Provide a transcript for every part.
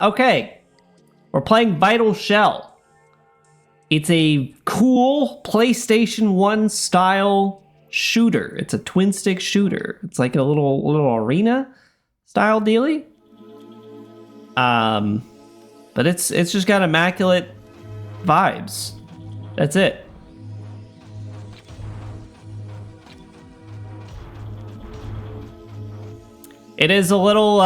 Okay, we're playing Vital Shell. It's a cool PlayStation 1 style shooter. It's a twin stick shooter. It's like a little arena style dealy. But it's just got immaculate vibes. That's it. It is a little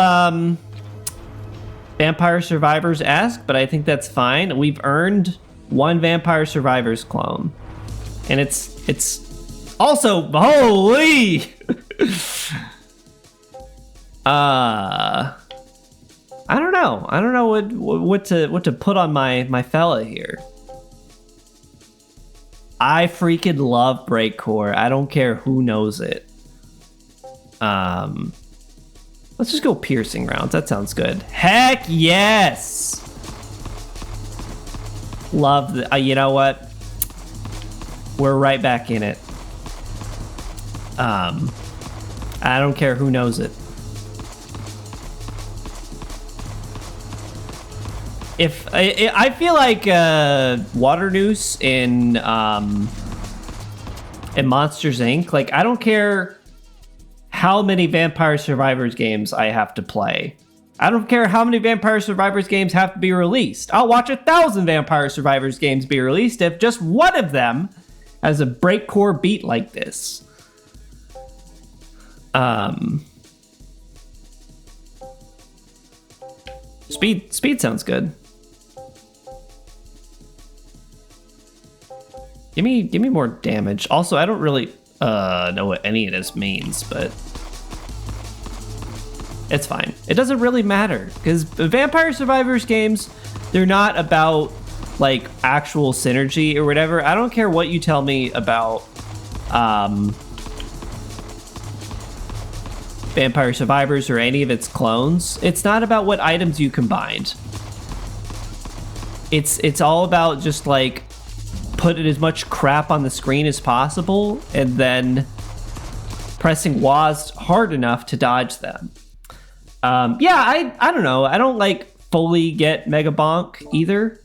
Vampire Survivors-esque, but I think that's fine. We've earned one Vampire Survivors clone. And it's also holy. I don't know. I don't know what to put on my fella here. I freaking love Breakcore. I don't care who knows it. Let's just go piercing rounds. That sounds good. Heck yes! Love the... you know what? We're right back in it. I don't care who knows it. If I feel like Water Noose in Monsters Inc. Like, I don't care how many Vampire Survivors games I have to play. I don't care how many Vampire Survivors games have to be released. I'll watch 1,000 Vampire Survivors games be released if just one of them has a breakcore beat like this. Speed sounds good. Give me more damage. Also, I don't really know what any of this means, but it's fine. It doesn't really matter because Vampire Survivors games, they're not about like actual synergy or whatever. I don't care what you tell me about Vampire Survivors or any of its clones. It's not about what items you combined. It's all about just like putting as much crap on the screen as possible and then pressing WASD hard enough to dodge them. Yeah, I don't know. I don't like fully get Mega Bonk either.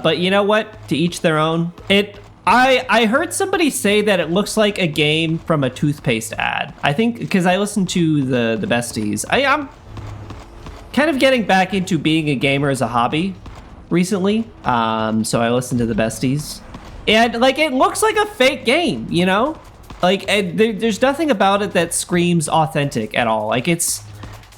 But you know what? To each their own. I heard somebody say that it looks like a game from a toothpaste ad. I think because I listened to the besties. I'm kind of getting back into being a gamer as a hobby recently. So I listened to the besties. And like it looks like a fake game, you know? Like there's nothing about it that screams authentic at all. Like it's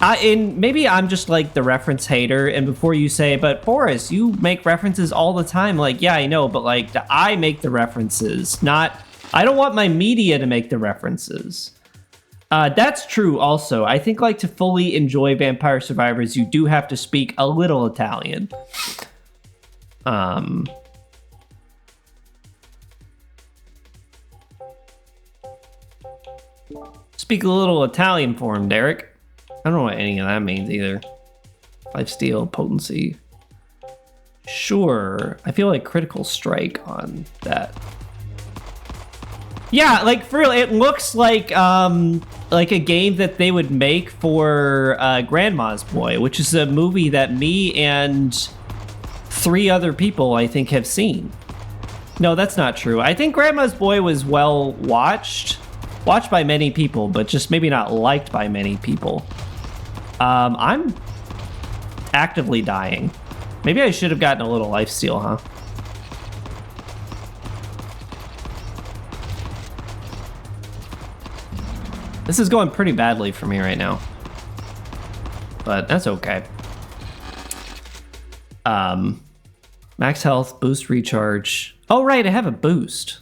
and maybe I'm just like the reference hater, and before you say, but Boris, you make references all the time. Like, yeah, I know, but like I make the references, not, I don't want my media to make the references. That's true also. I think like to fully enjoy Vampire Survivors, you do have to speak a little Italian. Speak a little Italian for him, Derek. I don't know what any of that means either. Lifesteal, potency. Sure. I feel like critical strike on that. Yeah, like for real, it looks like a game that they would make for Grandma's Boy, which is a movie that me and 3 other people I think have seen. No, that's not true. I think Grandma's Boy was well watched by many people, but just maybe not liked by many people. I'm actively dying. Maybe I should have gotten a little lifesteal, huh? This is going pretty badly for me right now, but that's okay. Max health, boost recharge. Oh, right, I have a boost.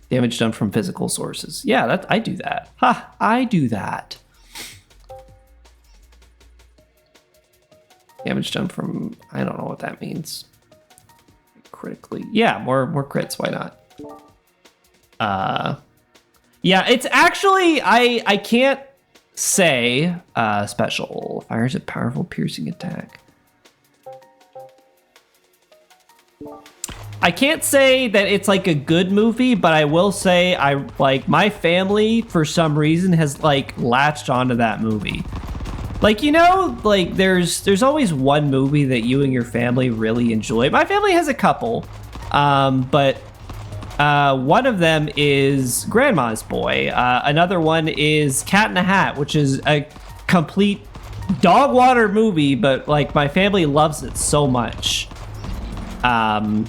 Damage done from physical sources. Yeah, I do that. Ha, I do that. Damage done from, I don't know what that means. Critically. Yeah, more crits, why not? Yeah, it's actually, I can't say special. Fires a powerful piercing attack. I can't say that it's like a good movie, but I will say I like my family for some reason has like latched onto that movie. Like, you know, like there's always one movie that you and your family really enjoy. My family has a couple, but one of them is Grandma's Boy. Another one is Cat in the Hat, which is a complete dog water movie, but like my family loves it so much. Can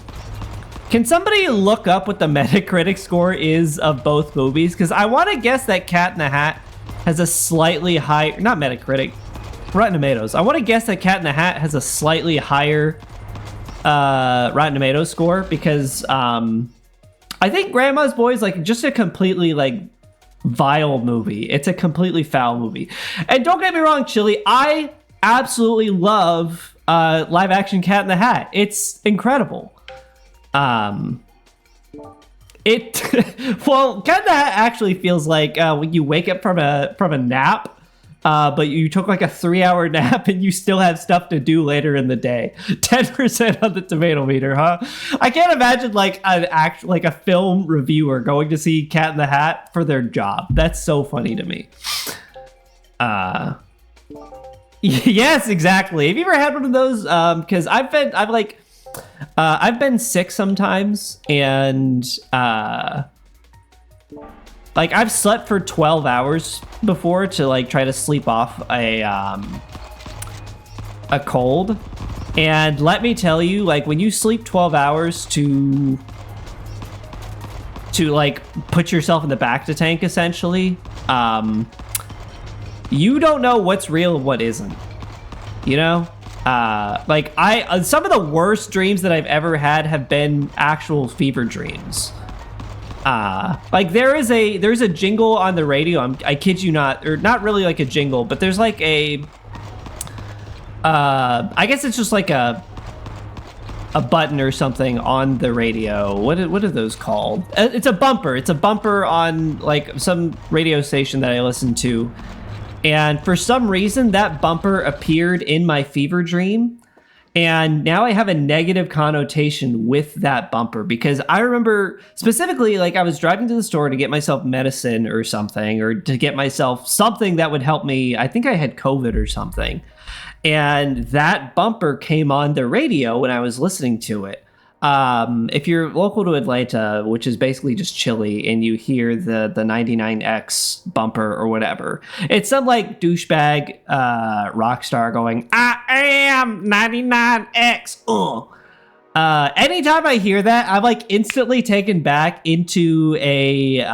somebody look up what the Metacritic score is of both movies? Because I want to guess that Cat in the Hat has a slightly higher, not Metacritic, Rotten Tomatoes. I want to guess that Cat in the Hat has a slightly higher Rotten Tomatoes score because I think Grandma's Boy is like just a completely like vile movie. It's a completely foul movie. And don't get me wrong, Chili, I absolutely love live action Cat in the Hat. It's incredible. It well, Cat in the Hat actually feels like when you wake up from a nap, but you took like a 3-hour nap and you still have stuff to do later in the day. 10% on the tomato meter, huh? I can't imagine like a film reviewer going to see Cat in the Hat for their job. That's so funny to me. Yes, exactly. Have you ever had one of those? Because I've been sick sometimes, and like I've slept for 12 hours before to like try to sleep off a cold. And let me tell you, like when you sleep 12 hours to like put yourself in the bacta tank, essentially, you don't know what's real and what isn't, you know? Like some of the worst dreams that I've ever had have been actual fever dreams. Like there's a jingle on the radio. I kid you not, or not really like a jingle, but there's like a, I guess it's just like a button or something on the radio. What are those called? It's a bumper. It's a bumper on like some radio station that I listen to. And for some reason, that bumper appeared in my fever dream. And now I have a negative connotation with that bumper because I remember specifically, like I was driving to the store to get myself medicine or something, or to get myself something that would help me. I think I had COVID or something. And that bumper came on the radio when I was listening to it. If you're local to Atlanta, which is basically just Chile, and you hear the 99X bumper or whatever, it's some like douchebag rock star going, "I am 99X." Anytime I hear that, I'm like instantly taken back into a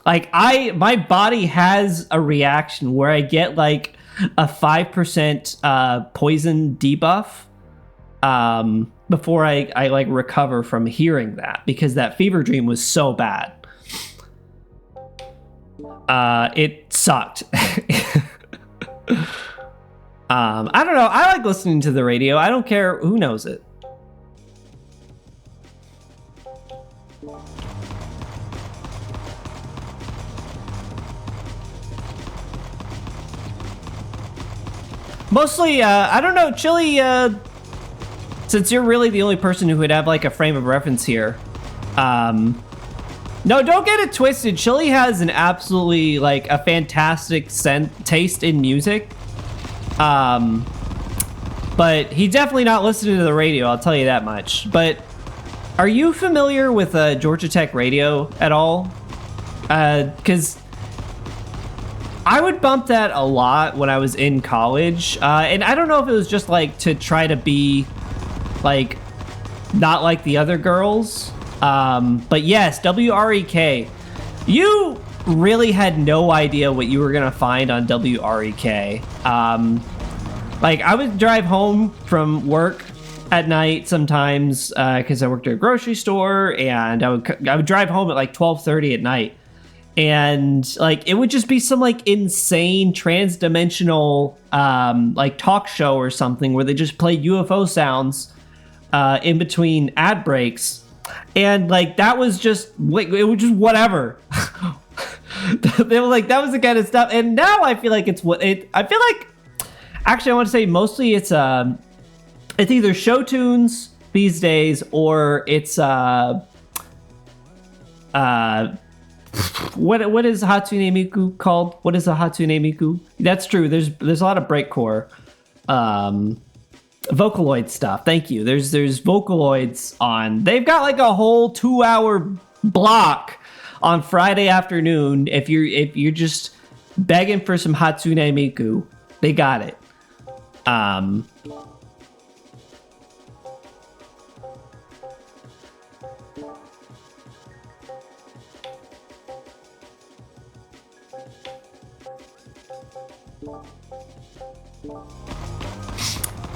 my body has a reaction where I get like a 5% poison debuff. Before I like recover from hearing that, because that fever dream was so bad. It sucked. I don't know. I like listening to the radio. I don't care who knows it. Mostly, I don't know, Chili, since you're really the only person who would have like a frame of reference here. No, don't get it twisted. Chili has an absolutely like a fantastic taste in music. But he definitely not listening to the radio, I'll tell you that much. But are you familiar with Georgia Tech Radio at all? Because I would bump that a lot when I was in college. And I don't know if it was just like to try to be like not like the other girls. But yes, WREK. You really had no idea what you were gonna find on WREK. Like I would drive home from work at night sometimes because I worked at a grocery store, and I would drive home at like 12:30 at night, and like it would just be some like insane transdimensional like talk show or something where they just play UFO sounds in between ad breaks, and like that was just it was just whatever. They were like, that was the kind of stuff. And now I feel like I feel like actually I want to say mostly it's either show tunes these days, or it's what is Hatsune Miku called? What is a Hatsune Miku? That's true. There's a lot of breakcore, Vocaloid stuff. Thank you. There's Vocaloids on. They've got like a whole 2-hour block on Friday afternoon. If you're just begging for some Hatsune Miku, they got it.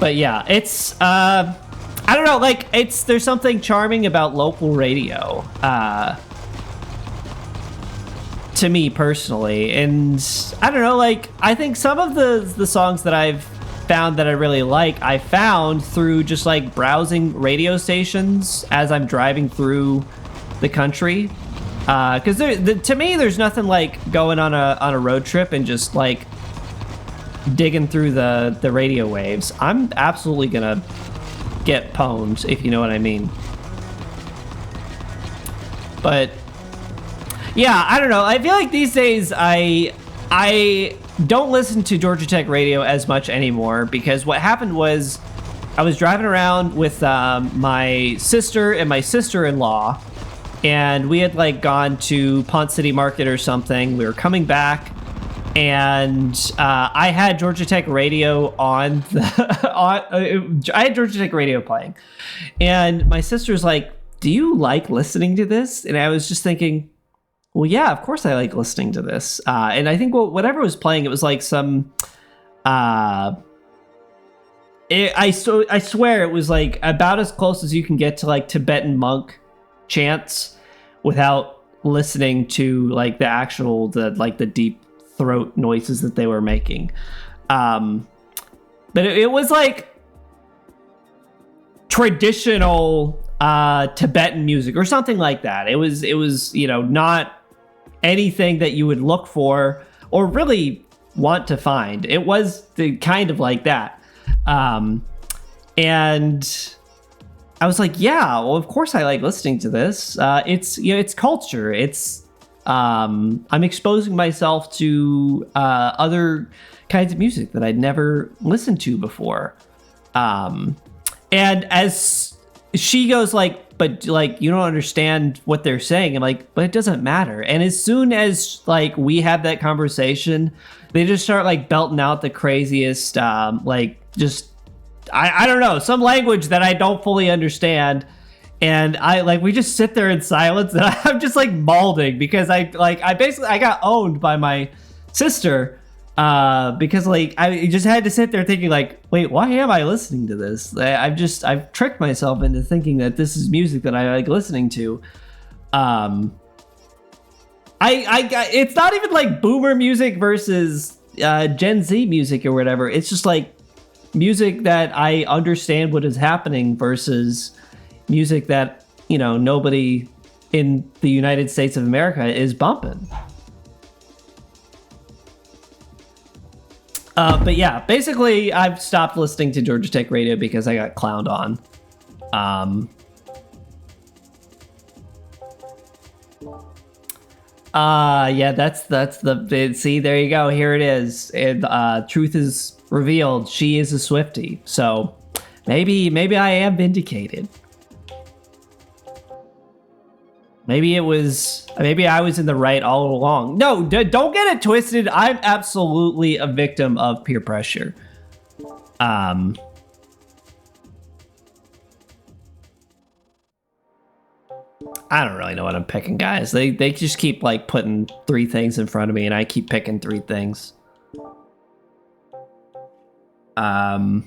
But yeah, it's I don't know, like there's something charming about local radio to me personally, and I don't know, like I think some of the songs that I've found that I really like, I found through just like browsing radio stations as I'm driving through the country, because to me there's nothing like going on a road trip and just like digging through the radio waves. I'm absolutely gonna get pwned, if you know what I mean. But yeah, I don't know. I feel like these days I don't listen to Georgia Tech radio as much anymore, because what happened was I was driving around with my sister and my sister-in-law, and we had like gone to Pont City Market or something. We were coming back, and I had Georgia Tech radio on I had Georgia Tech radio playing, and my sister's like, "Do you like listening to this?" And I was just thinking, well, yeah, of course I like listening to this. And I think whatever was playing, it was like some I swear it was like about as close as you can get to like Tibetan monk chants without listening to like the deep throat noises that they were making. But it was like traditional Tibetan music or something like that. It was not anything that you would look for or really want to find. It was kind of like that. And I was like, yeah, well, of course I like listening to this. It's culture. I'm exposing myself to other kinds of music that I'd never listened to before. And as she goes like, but like, you don't understand what they're saying. I'm like, but it doesn't matter. And as soon as like we have that conversation, they just start like belting out the craziest, like just, I don't know, some language that I don't fully understand. And we just sit there in silence, and I'm just like balding because I got owned by my sister, because like I just had to sit there thinking like, wait, why am I listening to this? I've tricked myself into thinking that this is music that I like listening to. It's not even like boomer music versus Gen Z music or whatever. It's just like music that I understand what is happening versus music that, nobody in the United States of America is bumping. But yeah, basically I've stopped listening to Georgia Tech radio because I got clowned on. Yeah, that's the see, there you go. Here it is. Truth is revealed. She is a Swiftie. So maybe I am vindicated. Maybe I was in the right all along. No, don't get it twisted. I'm absolutely a victim of peer pressure. I don't really know what I'm picking, guys. They just keep like putting 3 things in front of me, and I keep picking 3 things. Oh,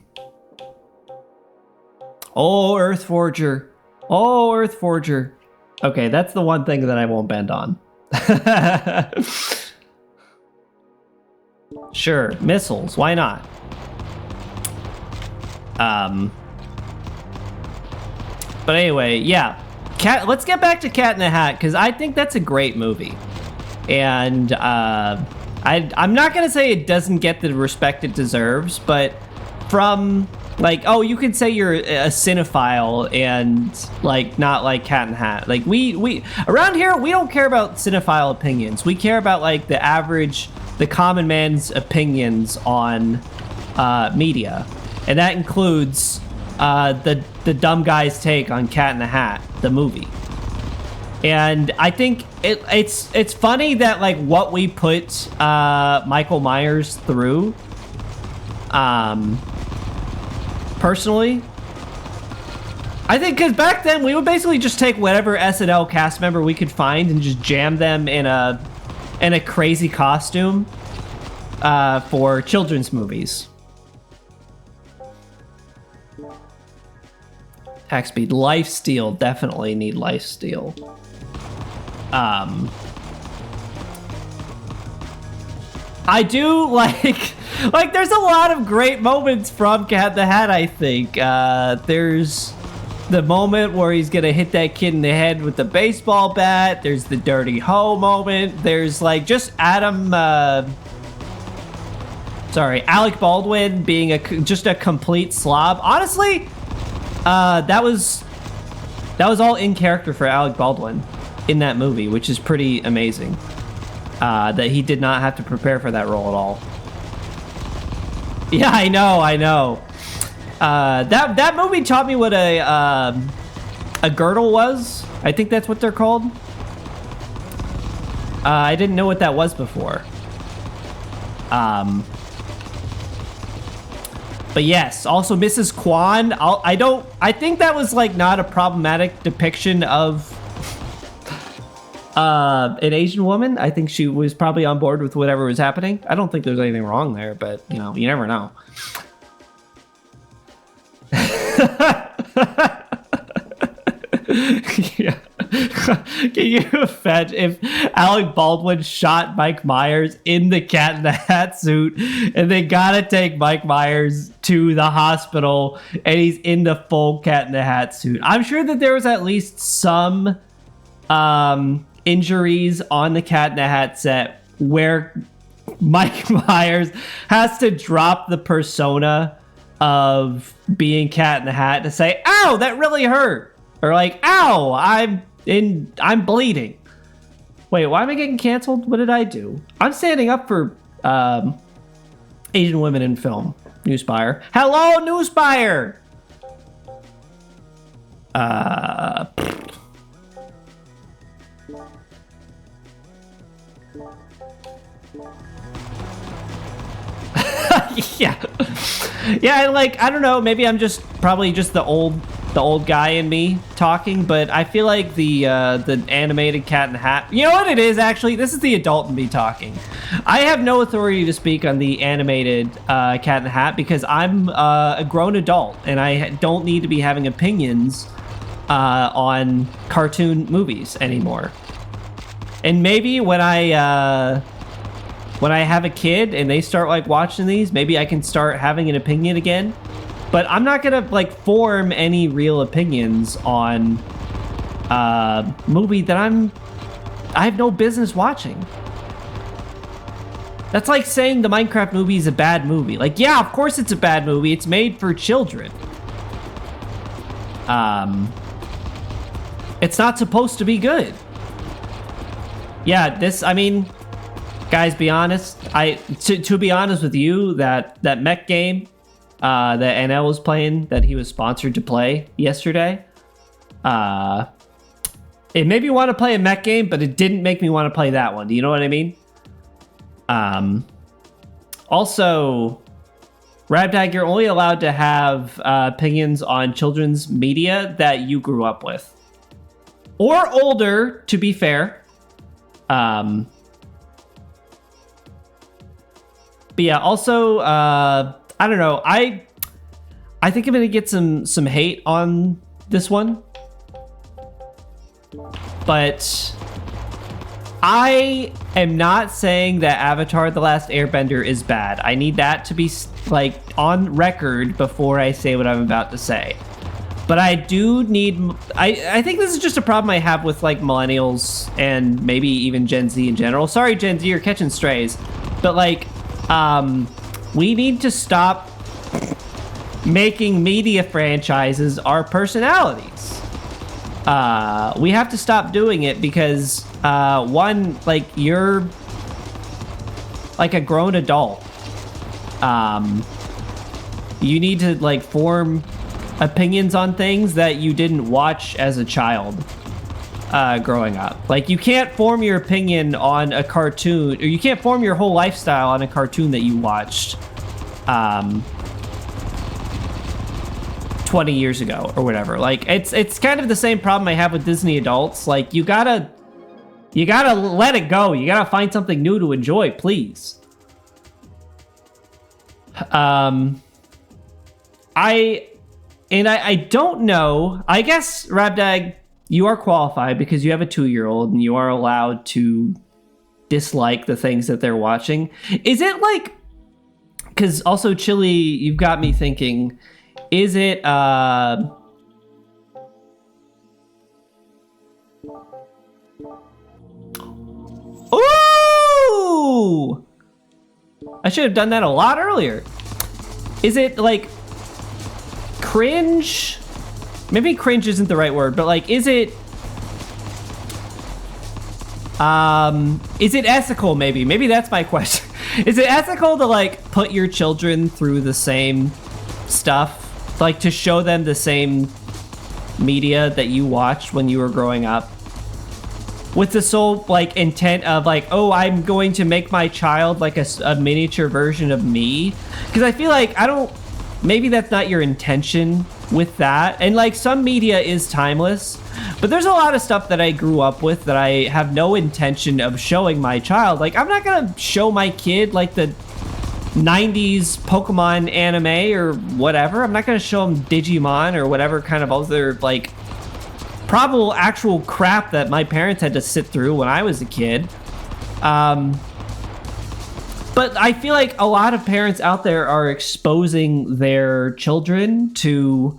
Earthforger. Oh, Earthforger. Okay, that's the one thing that I won't bend on. Sure, missiles. Why not? But anyway, yeah. Let's get back to Cat in the Hat, because I think that's a great movie. And I'm not going to say it doesn't get the respect it deserves, but from Like, oh, you could say you're a cinephile and like not like Cat in the Hat. Like we around here we don't care about cinephile opinions. We care about like the common man's opinions on media, and that includes the dumb guy's take on Cat in the Hat, the movie. And I think it's funny that like what we put Michael Myers through. Personally, I think because back then we would basically just take whatever SNL cast member we could find and just jam them in a crazy costume for children's movies. Hack speed, lifesteal, definitely need lifesteal. I do like there's a lot of great moments from Cat in the Hat, I think. There's the moment where he's gonna hit that kid in the head with the baseball bat. There's the dirty hoe moment. There's like just Alec Baldwin being just a complete slob. Honestly, that was all in character for Alec Baldwin in that movie, which is pretty amazing. That he did not have to prepare for that role at all. Yeah, I know. That movie taught me what a girdle was. I think that's what they're called. I didn't know what that was before. But yes, also Mrs. Kwan. I think that was like not a problematic depiction of an Asian woman. I think she was probably on board with whatever was happening. I don't think there's anything wrong there, but you know, you never know. Yeah. Can you imagine if Alec Baldwin shot Mike Myers in the Cat in the Hat suit and they gotta take Mike Myers to the hospital and he's in the full Cat in the Hat suit? I'm sure that there was at least some injuries on the Cat in the Hat set where Mike Myers has to drop the persona of being Cat in the Hat to say, "Ow, that really hurt," or like, "Ow, I'm bleeding." Wait, why am I getting canceled? What did I do? I'm standing up for Asian women in film. Newspire. Hello, Newspire. Yeah, like, I don't know, maybe I'm probably just the old guy in me talking, but I feel like the animated Cat in the Hat, you know what it is, actually? This is the adult in me talking. I have no authority to speak on the animated Cat in the Hat because I'm a grown adult and I don't need to be having opinions on cartoon movies anymore. And maybe when I have a kid and they start like watching these, maybe I can start having an opinion again. But I'm not gonna like form any real opinions on a movie that I have no business watching. That's like saying the Minecraft movie is a bad movie. Like, yeah, of course it's a bad movie. It's made for children. It's not supposed to be good. Yeah, I mean, guys, be honest. To be honest with you, that mech game that NL was playing, that he was sponsored to play yesterday, it made me want to play a mech game, but it didn't make me want to play that one. Do you know what I mean? Also, Rabtag, you're only allowed to have opinions on children's media that you grew up with. Or older, to be fair. But yeah, also, I don't know. I think I'm gonna get some hate on this one, but I am not saying that Avatar: The Last Airbender is bad. I need that to be like on record before I say what I'm about to say. But I do need. I think this is just a problem I have with like millennials and maybe even Gen Z in general. Sorry, Gen Z, you're catching strays, but like. We need to stop making media franchises our personalities. We have to stop doing it because one, like, you're like a grown adult. You need to like form opinions on things that you didn't watch as a child growing up. Like, you can't form your opinion on a cartoon, or you can't form your whole lifestyle on a cartoon that you watched 20 years ago or whatever. Like, it's kind of the same problem I have with Disney adults. Like, you gotta let it go. You gotta find something new to enjoy, please. I don't know. I guess, Rabdag, you are qualified because you have a 2-year-old and you are allowed to dislike the things that they're watching. Is it like, because also, Chili, you've got me thinking, is it, ooh! I should have done that a lot earlier. Is it like cringe? Maybe cringe isn't the right word, but like, is it ethical? Maybe that's my question. Is it ethical to like put your children through the same stuff, like to show them the same media that you watched when you were growing up, with the sole like intent of like, oh, I'm going to make my child like a miniature version of me? Because I feel like maybe that's not your intention with that. And like, some media is timeless, but there's a lot of stuff that I grew up with that I have no intention of showing my child. Like, I'm not gonna show my kid like the 90s Pokemon anime or whatever. I'm not gonna show him Digimon or whatever kind of other like probable actual crap that my parents had to sit through when I was a kid. But I feel like a lot of parents out there are exposing their children to,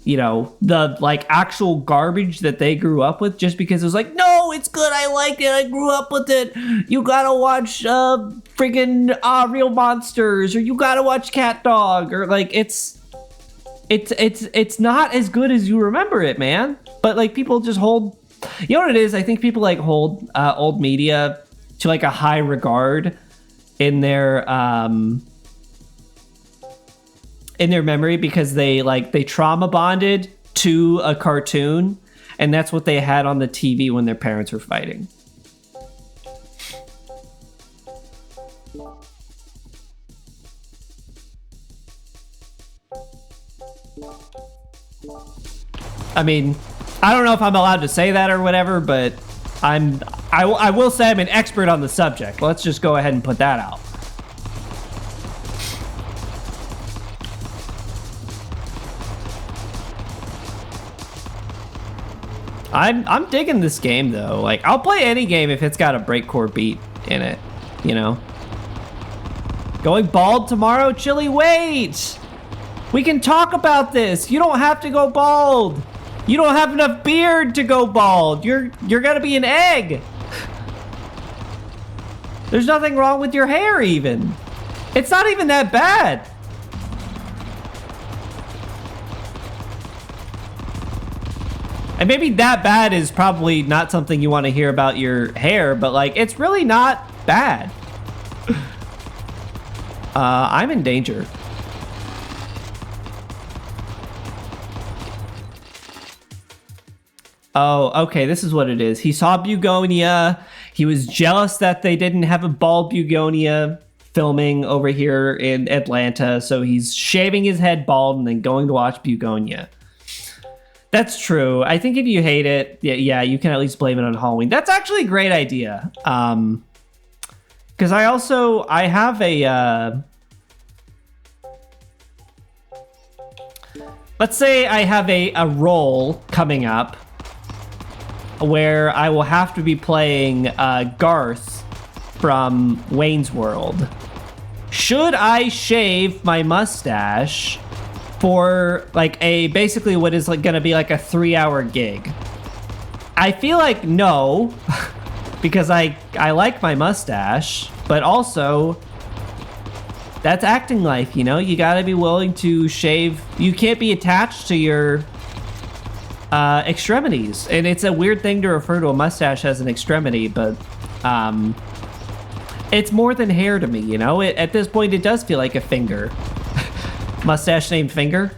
you know, the like actual garbage that they grew up with, just because it was like, no, it's good, I like it, I grew up with it. You gotta watch friggin' Real Monsters, or you gotta watch Cat Dog, or like, it's not as good as you remember it, man. But like, people just hold, you know what it is? I think people like hold old media to like a high regard in their memory, because they trauma bonded to a cartoon, and that's what they had on the TV when their parents were fighting. I mean, I don't know if I'm allowed to say that or whatever, but I will say I'm an expert on the subject. Let's just go ahead and put that out. I'm digging this game though. Like, I'll play any game if it's got a breakcore beat in it, you know. Going bald tomorrow, Chili, wait! We can talk about this. You don't have to go bald. You don't have enough beard to go bald. You're gonna be an egg. There's nothing wrong with your hair even. It's not even that bad. And maybe that bad is probably not something you want to hear about your hair, but like, it's really not bad. I'm in danger. Oh, okay, this is what it is. He saw Bugonia. He was jealous that they didn't have a bald Bugonia filming over here in Atlanta, so he's shaving his head bald and then going to watch Bugonia. That's true. I think if you hate it, yeah, you can at least blame it on Halloween. That's actually a great idea. Because I have a... let's say I have a role coming up where I will have to be playing Garth from Wayne's World. Should I shave my mustache for like basically what is like gonna be like a 3-hour gig? I feel like no, because I like my mustache, but also that's acting life, you know? You gotta be willing to shave. You can't be attached to your extremities. And it's a weird thing to refer to a mustache as an extremity, but it's more than hair to me, you know? At this point, it does feel like a finger. Mustache named Finger.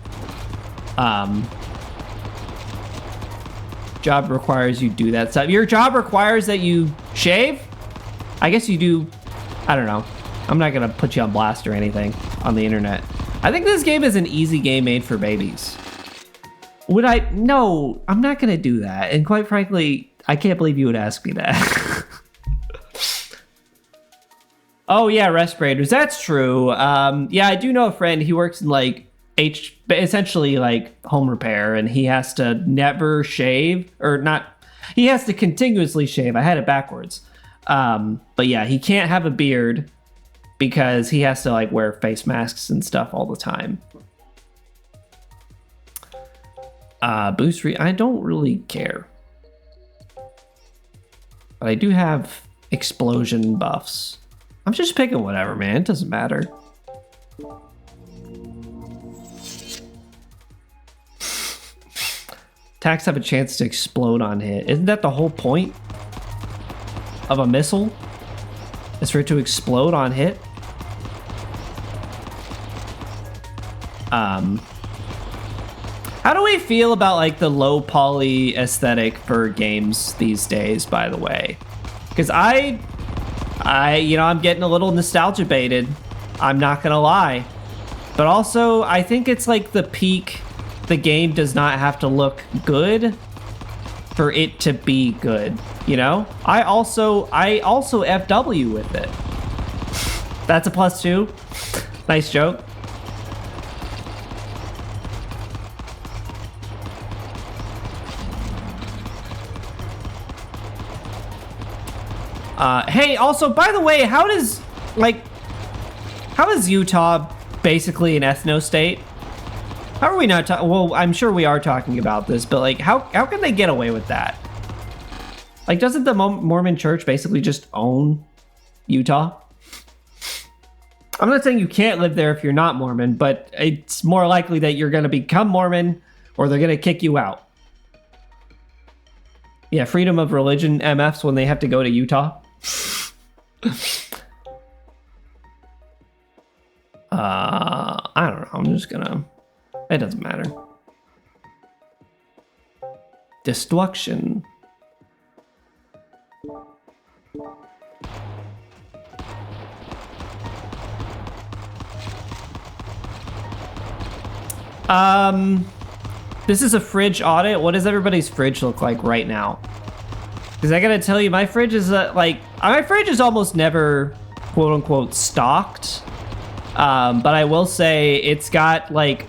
Job requires you do that stuff. Your job requires that you shave? I guess you do. I don't know. I'm not gonna put you on blast or anything on the internet. I think this game is an easy game made for babies. Would I? No, I'm not gonna do that. And quite frankly, I can't believe you would ask me that. Oh yeah, respirators. That's true. Yeah, I do know a friend. He works in like essentially like home repair, and he has to never shave, or not. He has to continuously shave. I had it backwards. But yeah, he can't have a beard because he has to like wear face masks and stuff all the time. Boost I don't really care. But I do have explosion buffs. I'm just picking whatever, man. It doesn't matter. Attacks have a chance to explode on hit. Isn't that the whole point of a missile? Is for it to explode on hit? How do we feel about like the low poly aesthetic for games these days, by the way? Because I'm getting a little nostalgia baited. I'm not gonna lie. But also, I think it's like the peak. The game does not have to look good for it to be good, you know? I also FW with it. That's a +2. Nice joke. Hey, also, by the way, how is Utah basically an ethno state? How are we not talking? Well, I'm sure we are talking about this, but like, how can they get away with that? Like, doesn't the Mormon Church basically just own Utah? I'm not saying you can't live there if you're not Mormon, but it's more likely that you're going to become Mormon or they're going to kick you out. Yeah, freedom of religion MFs when they have to go to Utah. I don't know. I'm just gonna... It doesn't matter. Destruction. This is a fridge audit. What does everybody's fridge look like right now? Because I gotta tell you, my fridge is my fridge is almost never quote unquote stocked. But I will say it's got like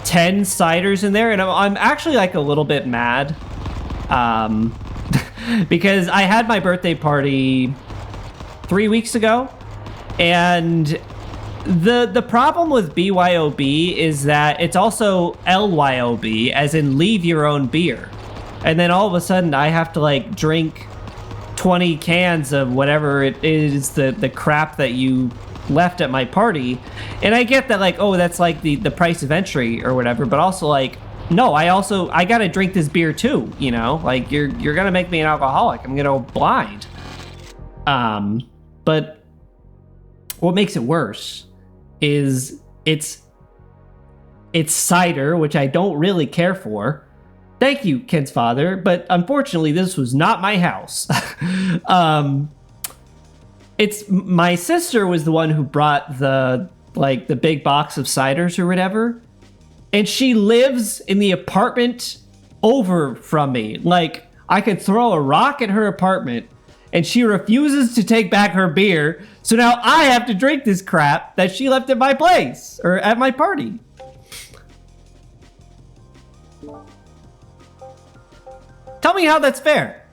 10 ciders in there, and I'm actually like a little bit mad. Because I had my birthday party 3 weeks ago, and the problem with BYOB is that it's also LYOB, as in leave your own beer. And then all of a sudden I have to like drink 20 cans of whatever it is, the crap that you left at my party. And I get that like, oh, that's like the price of entry or whatever, but also like, no, I gotta drink this beer too, you know? Like you're gonna make me an alcoholic. I'm gonna go blind. But what makes it worse is it's cider, which I don't really care for. Thank you, Ken's father, but unfortunately this was not my house. It's my sister was the one who brought the big box of ciders or whatever, and she lives in the apartment over from me. Like, I could throw a rock at her apartment and she refuses to take back her beer, so now I have to drink this crap that she left at my place or at my party. Tell me how that's fair.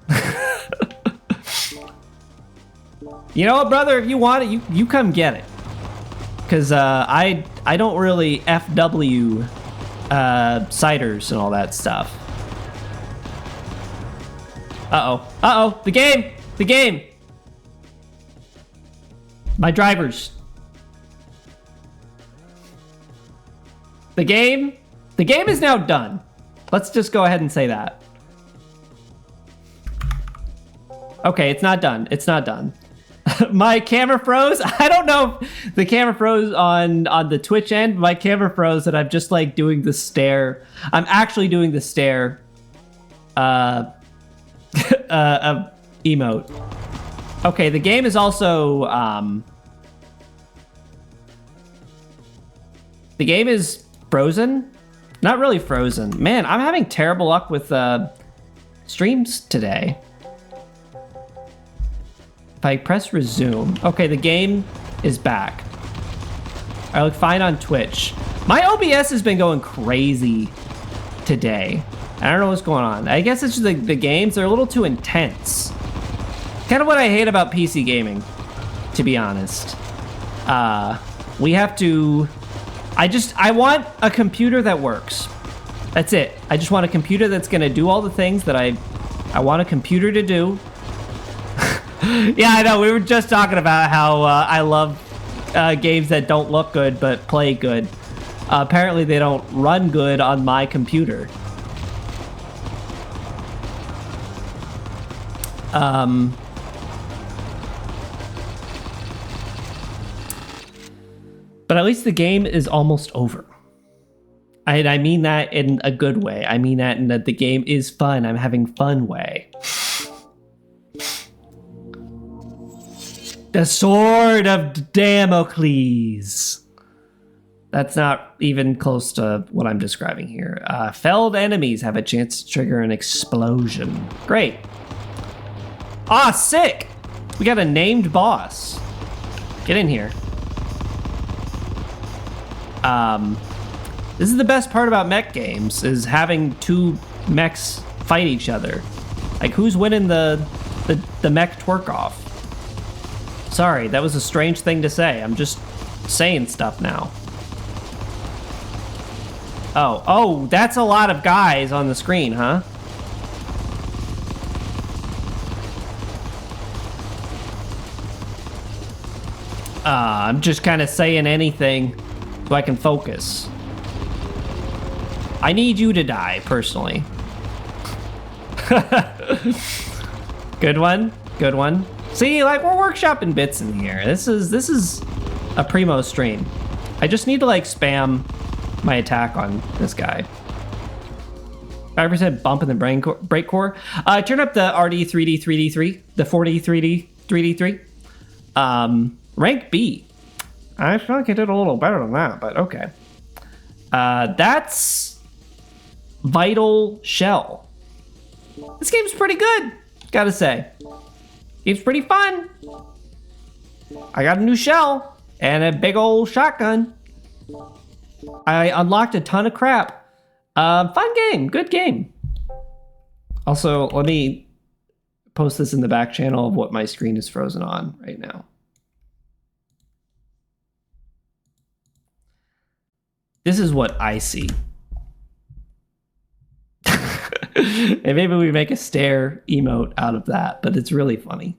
You know what, brother? If you want it, you come get it. Because I don't really FW ciders and all that stuff. Uh-oh. The game. My drivers. The game is now done. Let's just go ahead and say that. Okay, it's not done. It's not done. My camera froze. I don't know if the camera froze on the Twitch end. My camera froze and I'm just like doing the stare. I'm actually doing the stare emote. Okay, the game is also the game is frozen. Not really frozen. Man, I'm having terrible luck with streams today. If I press resume. Okay, the game is back. I look fine on Twitch. My OBS has been going crazy today. I don't know what's going on. I guess it's just the games are a little too intense. Kind of what I hate about PC gaming, to be honest. We have to... I want a computer that works. That's it. I just want a computer that's gonna do all the things that I want a computer to do. Yeah, I know. We were just talking about how I love games that don't look good but play good. Apparently, they don't run good on my computer. But at least the game is almost over. I mean that in a good way. I mean that in that the game is fun. I'm having fun way. The Sword of Damocles. That's not even close to what I'm describing here. Felled enemies have a chance to trigger an explosion. Great. Ah, sick. We got a named boss. Get in here. This is the best part about mech games, is having two mechs fight each other. Like, who's winning the mech twerk off? Sorry, that was a strange thing to say. I'm just saying stuff now. Oh, that's a lot of guys on the screen, huh? I'm just kind of saying anything so I can focus. I need you to die, personally. Good one, good one. See, like, we're workshopping bits in here. This is a primo stream. I just need to, like, spam my attack on this guy. 5% bump in the brake core. Turn up the RD 3D 3D3, the 4D 3D 3D3. Rank B. I feel like I did a little better than that, but okay. That's Vital Shell. This game's pretty good, gotta say. Game's pretty fun. I got a new shell and a big old shotgun. I unlocked a ton of crap. Fun game, good game. Also, let me post this in the back channel of what my screen is frozen on right now. This is what I see. And maybe we make a stare emote out of that, but it's really funny.